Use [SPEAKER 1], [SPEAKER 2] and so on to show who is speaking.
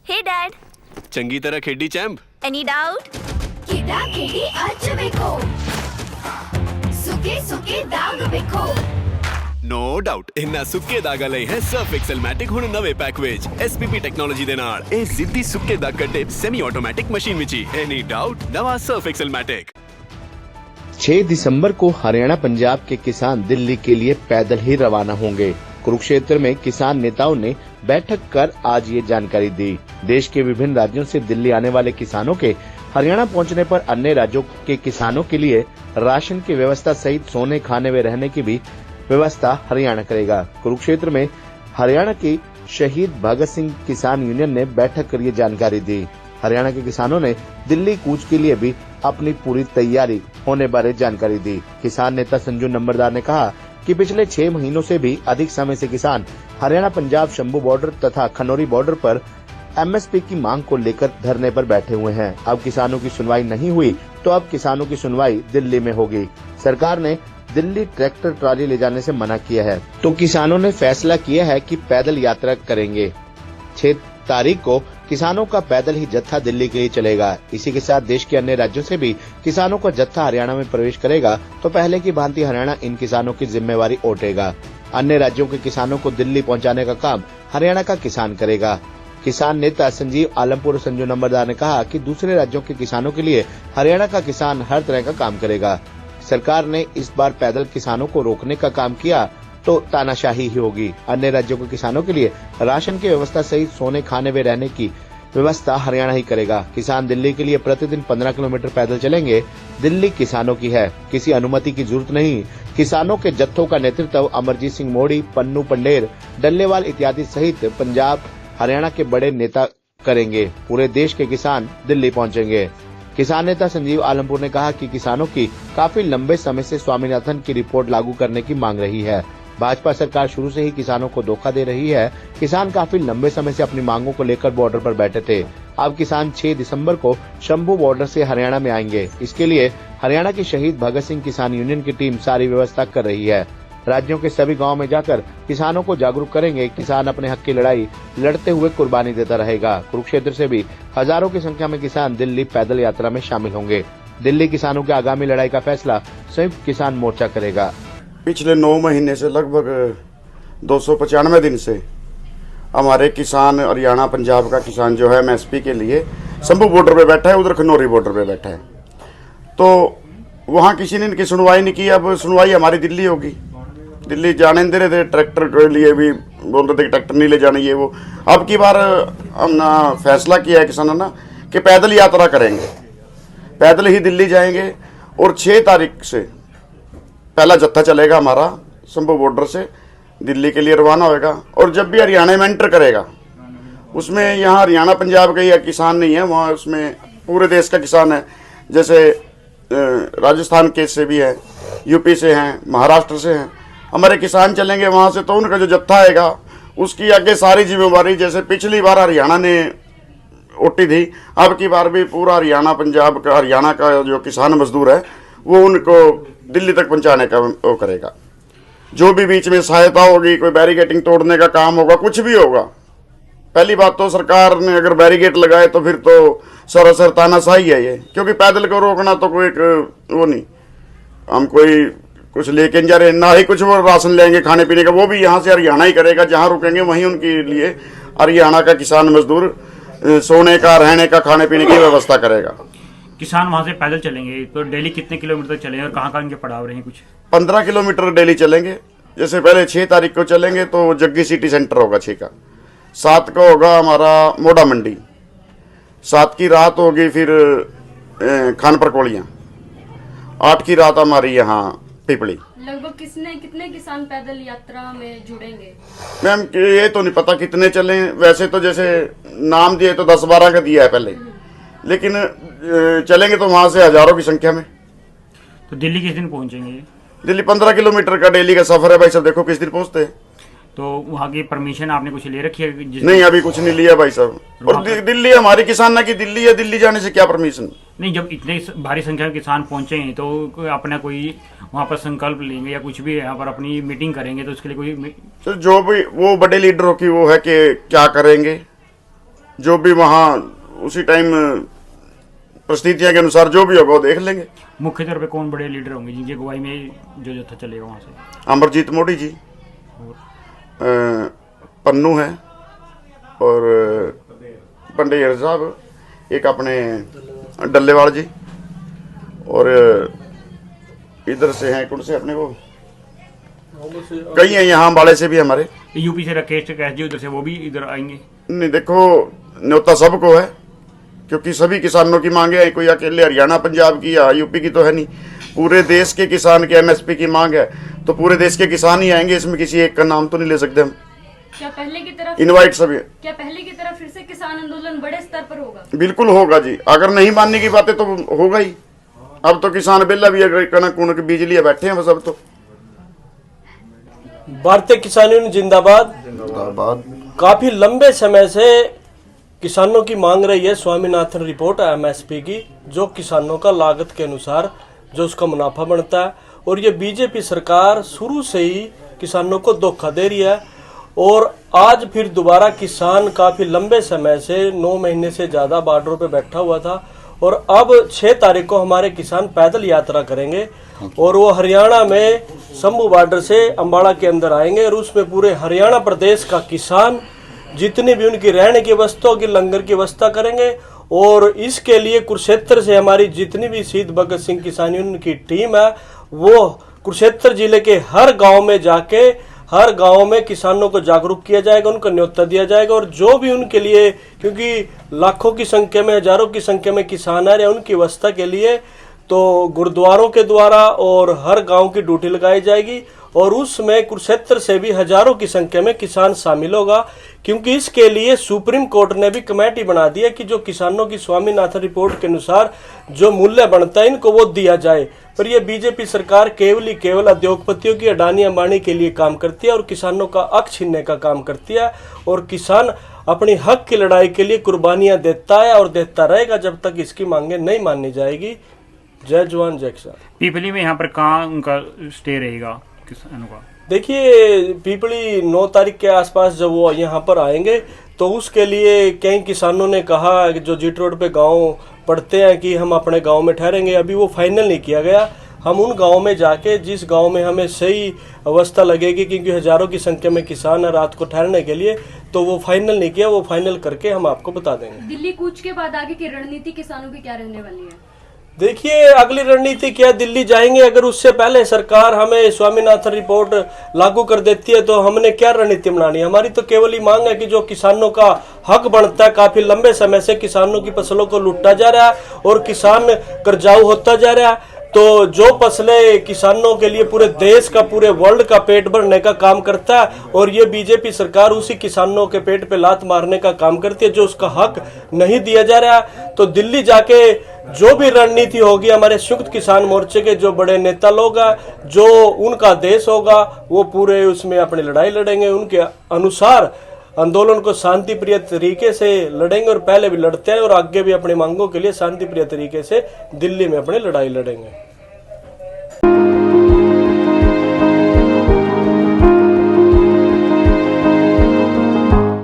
[SPEAKER 1] Hey Dad,
[SPEAKER 2] ਚੰਗੀ ਤਰ੍ਹਾਂ ਖੇਡੀ ਚੈਂਪ।
[SPEAKER 1] any doubt?
[SPEAKER 3] ਕਿਦਾਂ ਖੇਡੀ ਅੱਜ ਵੇਖੋ ਸੁੱਕੇ ਸੁੱਕੇ ਦਾਗ ਵੇਖੋ
[SPEAKER 2] ਨੋ ਡਾਊਟ ਇਹਨਾਂ ਸੁੱਕੇ ਦਾਗਾਂ ਲਈ ਹੈ ਸਰਫ ਐਕਸਲ ਮੈਟਿਕ ਹੁਣ ਨਵੇਂ ਪੈਕ ਵਿੱਚ SPP ਟੈਕਨੋਲੋਜੀ ਦੇ ਨਾਲ ਇਹ ਜ਼ਿੱਦੀ ਸੁੱਕੇ ਦਾਗ ਕੱਢੇ ਸੈਮੀ ਆਟੋਮੈਟਿਕ ਮਸ਼ੀਨ ਵਿੱਚ ਹੀ ਐਨੀ ਡਾਊਟ ਨਵਾਂ ਸਰਫ ਐਕਸਲ मैटिक।
[SPEAKER 4] 6 दिसंबर को हरियाणा पंजाब के किसान दिल्ली के लिए पैदल ही रवाना होंगे। कुरुक्षेत्र में किसान नेताओं ने बैठक कर आज ये जानकारी दी। देश के विभिन्न राज्यों से दिल्ली आने वाले किसानों के हरियाणा पहुंचने पर अन्य राज्यों के किसानों के लिए राशन की व्यवस्था सहित सोने खाने व रहने की भी व्यवस्था हरियाणा करेगा। कुरुक्षेत्र में हरियाणा की शहीद भगत सिंह किसान यूनियन ने बैठक कर ये जानकारी दी। हरियाणा के किसानों ने दिल्ली कूच के लिए भी अपनी पूरी तैयारी होने बारे जानकारी दी। किसान नेता संजू नंबरदार ने कहा कि पिछले 6 महीनों से भी अधिक समय से किसान हरियाणा पंजाब शंभू बॉर्डर तथा खनौरी बॉर्डर पर MSP की मांग को लेकर धरने पर बैठे हुए हैं। अब किसानों की सुनवाई नहीं हुई तो अब किसानों की सुनवाई दिल्ली में होगी। सरकार ने दिल्ली ट्रैक्टर ट्राली ले जाने से मना किया है तो किसानों ने फैसला किया है कि पैदल यात्रा करेंगे। 6 तारीख को किसानों का पैदल ही जत्था दिल्ली के लिए चलेगा। इसी के साथ देश के अन्य राज्यों से भी किसानों का जत्था हरियाणा में प्रवेश करेगा तो पहले की भांति हरियाणा इन किसानों की जिम्मेवारी उठेगा। अन्य राज्यों के किसानों को दिल्ली पहुंचाने का काम हरियाणा का किसान करेगा। किसान नेता संजीव आलमपुर संजू नंबरदार ने कहा कि दूसरे राज्यों के किसानों के लिए हरियाणा का किसान हर तरह का काम करेगा। सरकार ने इस बार पैदल किसानों को रोकने का काम किया तो तानाशाही ही होगी। अन्य राज्यों के किसानों के लिए राशन की व्यवस्था सहित सोने खाने व रहने की व्यवस्था हरियाणा ही करेगा। किसान दिल्ली के लिए प्रतिदिन 15 किलोमीटर पैदल चलेंगे। दिल्ली किसानों की है, किसी अनुमति की जरूरत नहीं। किसानों के जत्थों का नेतृत्व अमरजीत सिंह मोड़ी, पन्नू पंडेर, डल्लेवाल इत्यादि सहित पंजाब हरियाणा के बड़े नेता करेंगे। पूरे देश के किसान दिल्ली पहुंचेंगे। किसान नेता संजीव आलमपुर ने कहा कि किसानों की काफी लंबे समय से स्वामीनाथन की रिपोर्ट लागू करने की मांग रही है। भाजपा सरकार शुरू से ही किसानों को धोखा दे रही है। किसान काफी लंबे समय से अपनी मांगों को लेकर बॉर्डर पर बैठे थे। अब किसान 6 दिसंबर को शंभू बॉर्डर से हरियाणा में आएंगे। इसके लिए हरियाणा की शहीद भगत सिंह किसान यूनियन की टीम सारी व्यवस्था कर रही है। राज्यों के सभी गाँव में जाकर किसानों को जागरूक करेंगे। किसान अपने हक की लड़ाई लड़ते हुए कुर्बानी देता रहेगा। कुरुक्षेत्र से भी हजारों की संख्या में किसान दिल्ली पैदल यात्रा में शामिल होंगे। दिल्ली किसानों की आगामी लड़ाई का फैसला संयुक्त किसान मोर्चा करेगा।
[SPEAKER 5] पिछले 9 महीने से लगभग 295 दिन से हमारे किसान हरियाणा पंजाब का किसान जो है MSP के लिए शंभू बॉर्डर पे बैठा है, उधर खनौरी बॉर्डर पे बैठा है। तो वहाँ किसी ने इनकी सुनवाई नहीं की। अब सुनवाई हमारी दिल्ली होगी। दिल्ली जाने दे रहे थे, ट्रैक्टर के लिए भी बोल रहे थे कि ट्रैक्टर नहीं ले जाने ये वो। अब की बार हमने फैसला किया है किसानों ने कि पैदल यात्रा करेंगे, पैदल ही दिल्ली जाएंगे। और 6 तारीख से पहला जत्था चलेगा हमारा शंभू बॉर्डर से दिल्ली के लिए रवाना होगा। और जब भी हरियाणा में एंटर करेगा उसमें यहाँ हरियाणा पंजाब का ही किसान नहीं है, वहाँ उसमें पूरे देश का किसान है। जैसे राजस्थान के से भी है, यूपी से हैं, महाराष्ट्र से हैं, हमारे किसान चलेंगे वहाँ से। तो उनका जो जत्था आएगा उसकी आगे सारी जिम्मेवारी जैसे पिछली बार हरियाणा ने उठी थी, अब की बार भी पूरा हरियाणा पंजाब का हरियाणा का जो किसान मजदूर है वो उनको दिल्ली तक पहुंचाने का वो करेगा। जो भी बीच में सहायता होगी, कोई बैरिकेटिंग तोड़ने का काम होगा, कुछ भी होगा। पहली बात तो सरकार ने अगर बैरिकेड लगाए तो फिर तो सरासर तानाशाही है ये, क्योंकि पैदल को रोकना तो कोई वो नहीं। हम कोई कुछ लेके जा रहे, ना ही कुछ वो राशन लेंगे खाने पीने का, वो भी यहाँ से हरियाणा ही करेगा। जहाँ रुकेंगे वहीं उनके लिए हरियाणा का किसान मजदूर सोने का, रहने का, खाने पीने की व्यवस्था करेगा।
[SPEAKER 6] किसान वहाँ से पैदल चलेंगे तो डेली कितने किलोमीटर चलेंगे और कहाँ इनके पड़ाव रहेंगे? कुछ
[SPEAKER 5] 15 किलोमीटर डेली चलेंगे। जैसे पहले 6 तारीख को चलेंगे तो जग्गी सिटी सेंटर होगा 6 का, 7 का होगा हमारा मोड़ा मंडी, 7 की रात होगी फिर खानपुर कोलियाँ, 8 की रात हमारी यहाँ पिपली।
[SPEAKER 7] लगभग कितने किसान पैदल यात्रा में जुड़ेंगे?
[SPEAKER 5] मैम ये तो नहीं पता कितने चलें। वैसे तो जैसे नाम दिए तो 10-12 का दिया है पहले, लेकिन चलेंगे तो वहाँ से हजारों की संख्या में।
[SPEAKER 6] तो दिल्ली किस दिन पहुँचेंगे?
[SPEAKER 5] दिल्ली 15 किलोमीटर का डेली का सफर है भाई साहब, देखो किस दिन पहुँचते हैं।
[SPEAKER 6] तो वहाँ की परमिशन आपने कुछ ले रखी है?
[SPEAKER 5] नहीं, अभी कुछ नहीं लिया भाई साहब। और दिल्ली हमारी किसान ना कि दिल्ली है, दिल्ली जाने से क्या परमिशन?
[SPEAKER 6] नहीं, जब इतने भारी संख्या में किसान पहुंचे हैं तो अपना कोई वहाँ पर संकल्प लेंगे या कुछ भी यहाँ पर अपनी मीटिंग करेंगे तो उसके लिए कोई
[SPEAKER 5] तो जो भी वो बड़े लीडरों की वो है कि क्या करेंगे, जो भी वहाँ उसी टाइम परिस्थितियों के अनुसार जो भी होगा वो देख लेंगे।
[SPEAKER 6] मुख्य तौर पे कौन बड़े लीडर होंगे जिनकी अगुवाई में जो जत्था चलेगा वहाँ से?
[SPEAKER 5] अमरजीत मोदी जी, पन्नू है और पंडित साहब, एक अपने डल्लेवाल जी, और इधर से हैं, कौन से अपने वो कई हैं, यहाँ अम्बाड़े से भी हमारे।
[SPEAKER 6] यूपी से राकेश टिकैत जी उधर से, वो भी इधर आएंगे?
[SPEAKER 5] नहीं, देखो न्योता सबको है, क्योंकि सभी किसानों की मांगे हैं, कोई अकेले हरियाणा पंजाब की या यूपी की तो है नहीं, पूरे देश के किसान के एमएसपी की मांग है, तो पूरे देश के किसान ही आएंगे, इसमें किसी एक का नाम तो नहीं ले सकते हम।
[SPEAKER 7] क्या पहले की तरफ
[SPEAKER 5] इनवाइट सभी।
[SPEAKER 7] क्या पहले की तरफ फिर से किसान आंदोलन बड़े स्तर पर होगा?
[SPEAKER 5] बिल्कुल होगा जी, अगर नहीं मानने की बातें तो होगा ही। अब तो किसान बेला भी अगर कनक कुनक बीज लिए बैठे हैं बस। अब तो
[SPEAKER 1] भारतीय किसान यूनियन जिंदाबाद। काफी लंबे समय से किसानों की मांग रही है स्वामीनाथन रिपोर्ट एमएसपी की, जो किसानों का लागत के अनुसार जो उसका मुनाफा बनता है, और ये बीजेपी सरकार शुरू से ही किसानों को धोखा दे रही है। और आज फिर दोबारा किसान काफी लंबे समय से 9 महीने से ज्यादा बॉर्डरों पे बैठा हुआ था, और अब 6 तारीख को हमारे किसान पैदल यात्रा करेंगे और वो हरियाणा में शंभू बॉर्डर से अम्बाड़ा के अंदर आएंगे, और उसमें पूरे हरियाणा प्रदेश का किसान जितनी भी उनकी रहने की वस्तुओं की लंगर की व्यवस्था करेंगे। और इसके लिए कुरुक्षेत्र से हमारी जितनी भी शहीद भगत सिंह किसान यूनियन की टीम है, वो कुरुक्षेत्र जिले के हर गांव में जाके हर गांव में किसानों को जागरूक किया जाएगा, उनको न्योता दिया जाएगा, और जो भी उनके लिए, क्योंकि लाखों की संख्या में, हजारों की संख्या में किसान आ रहे हैं, उनकी व्यवस्था के लिए तो गुरुद्वारों के द्वारा और हर गांव की ड्यूटी लगाई जाएगी, और उसमें कुरुक्षेत्र से भी हजारों की संख्या में किसान शामिल होगा। क्योंकि इसके लिए सुप्रीम कोर्ट ने भी कमेटी बना दी है कि जो किसानों की स्वामीनाथन रिपोर्ट के अनुसार जो मूल्य बनता है इनको वो दिया जाए। पर ये बीजेपी सरकार केवल उद्योगपतियों की, अडानी अंबानी के लिए काम करती है और किसानों का हक छीनने का काम करती है, और किसान अपनी हक की लड़ाई के लिए कुर्बानियां देता है और देता रहेगा जब तक इसकी मांगे नहीं मानी जाएगी। जय जवान जय किसान।
[SPEAKER 6] पीपली में यहाँ पर कहाँ उनका स्टे रहेगा किसानों का?
[SPEAKER 1] देखिए, पीपली 9 तारीख के आसपास जब वो यहाँ पर आएंगे तो उसके लिए कई किसानों ने कहा कि जो जीट रोड पे गांव पड़ते हैं कि हम अपने गांव में ठहरेंगे। अभी वो फाइनल नहीं किया गया। हम उन गांव में जाके जिस गांव में हमें सही अवस्था लगेगी, क्योंकि हजारों की संख्या में किसान है रात को ठहरने के लिए, तो वो फाइनल नहीं किया, वो फाइनल करके हम आपको बता देंगे।
[SPEAKER 7] दिल्ली कूच के बाद आगे की रणनीति किसानों की क्या रहने वाली है?
[SPEAKER 1] देखिए, अगली रणनीति क्या, दिल्ली जाएंगे। अगर उससे पहले सरकार हमें स्वामीनाथन रिपोर्ट लागू कर देती है तो हमने क्या रणनीति बनानी है? हमारी तो केवल ही मांग है कि जो किसानों का हक बनता है, काफी लंबे समय से किसानों की फसलों को लूटा जा रहा है और किसान कर्जाऊ होता जा रहा है, तो जो फसलें किसानों के लिए पूरे देश का, पूरे वर्ल्ड का पेट भरने का काम करता है, और ये बीजेपी सरकार उसी किसानों के पेट पे लात मारने का काम करती है जो उसका हक नहीं दिया जा रहा है। तो दिल्ली जाके जो भी रणनीति होगी, हमारे संयुक्त किसान मोर्चे के जो बड़े नेता लोग हैं, जो उनका देश होगा, वो पूरे उसमें अपनी लड़ाई लड़ेंगे। उनके अनुसार आंदोलन को शांति प्रिय तरीके से लड़ेंगे, और पहले भी लड़ते हैं और आगे भी अपनी मांगों के लिए शांति प्रिय तरीके से दिल्ली में अपनी लड़ाई लड़ेंगे।